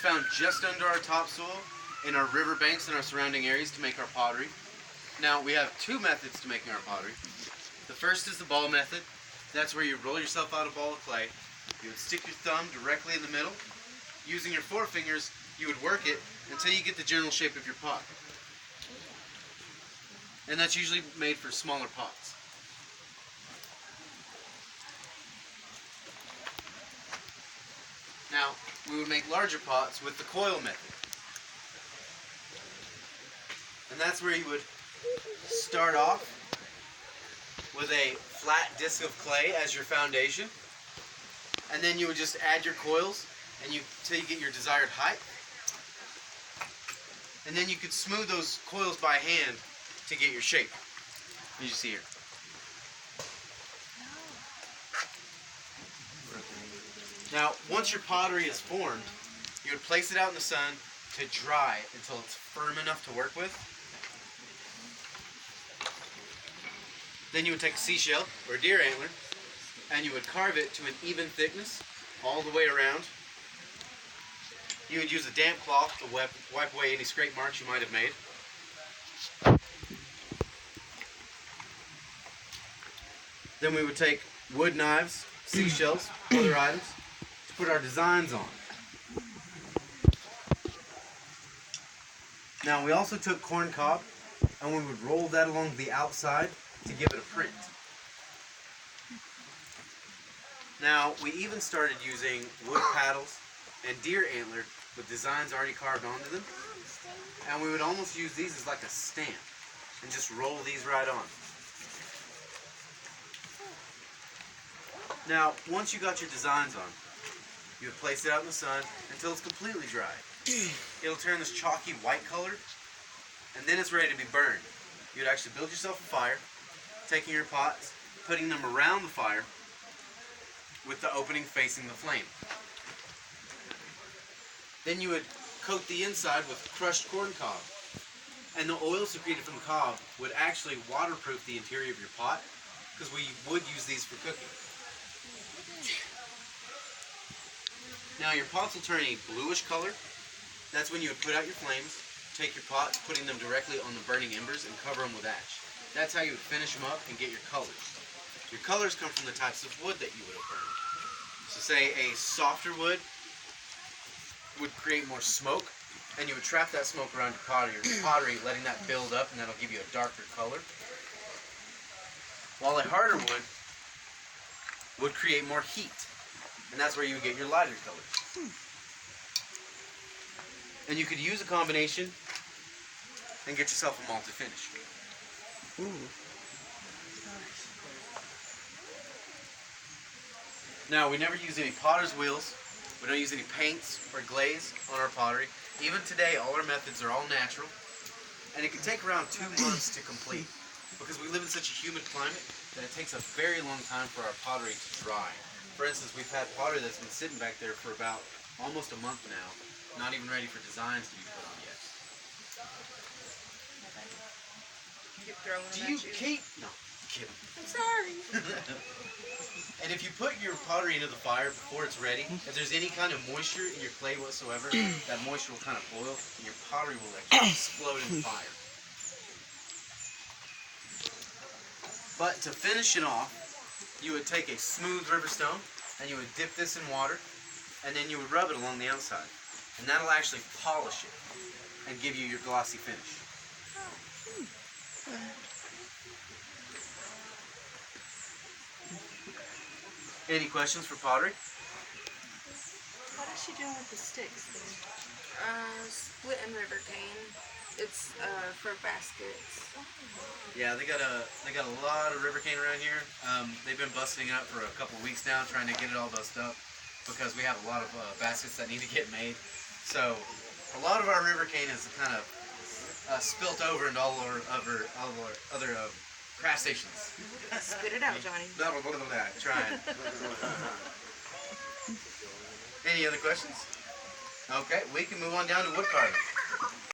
found just under our topsoil in our riverbanks and our surrounding areas to make our pottery. Now, we have two methods to making our pottery. The first is the ball method. That's where you roll yourself out a ball of clay. You would stick your thumb directly in the middle. Using your forefingers, you would work it until you get the general shape of your pot. And that's usually made for smaller pots. Now, we would make larger pots with the coil method. And that's where you would start off with a flat disc of clay as your foundation. And then you would just add your coils until you get your desired height. And then you could smooth those coils by hand to get your shape, as you see here. Now, once your pottery is formed, you would place it out in the sun to dry until it's firm enough to work with. Then you would take a seashell or a deer antler and you would carve it to an even thickness all the way around. You would use a damp cloth to wipe away any scrape marks you might have made. Then we would take wood knives, seashells, other items to put our designs on. Now we also took corn cob and we would roll that along the outside to give it a print. Now we even started using wood paddles and deer antler with designs already carved onto them, and we would almost use these as like a stamp and just roll these right on. Now once you got your designs on, you would place it out in the sun until it's completely dry. It'll turn this chalky white color, and then it's ready to be burned. You'd actually build yourself a fire, taking your pots, putting them around the fire with the opening facing the flame. Then you would coat the inside with crushed corn cob, and the oil secreted from the cob would actually waterproof the interior of your pot, because we would use these for cooking. Now your pots will turn a bluish color. That's when you would put out your flames, take your pot, putting them directly on the burning embers and cover them with ash. That's how you would finish them up and get your colors. Your colors come from the types of wood that you would have burned. So say a softer wood would create more smoke, and you would trap that smoke around your pottery, letting that build up, and that'll give you a darker color. While a harder wood would create more heat, and that's where you would get your lighter colors. And you could use a combination and get yourself a malted finish. Ooh. Now, we never use any potter's wheels. We don't use any paints or glaze on our pottery. Even today, all our methods are all natural. And it can take around 2 months to complete, because we live in such a humid climate that it takes a very long time for our pottery to dry. For instance, we've had pottery that's been sitting back there for about almost a month now, not even ready for designs to be put on yet. Keep throwing Do them you at you. keep... No, kidding. I'm sorry. And if you put your pottery into the fire before it's ready, if there's any kind of moisture in your clay whatsoever, that moisture will kind of boil and your pottery will actually explode in the fire. But to finish it off, you would take a smooth river stone and you would dip this in water, and then you would rub it along the outside. And that'll actually polish it and give you your glossy finish. Any questions for pottery? What is she doing with the sticks there? Splitting river cane. It's for baskets. Yeah, they got a lot of river cane around here. They've been busting it up for a couple of weeks now, trying to get it all busted up because we have a lot of baskets that need to get made. So a lot of our river cane is kind of spilt over into all our other craft stations. Spit it out, Johnny. Trying. Any other questions? Okay, we can move on down to wood carving.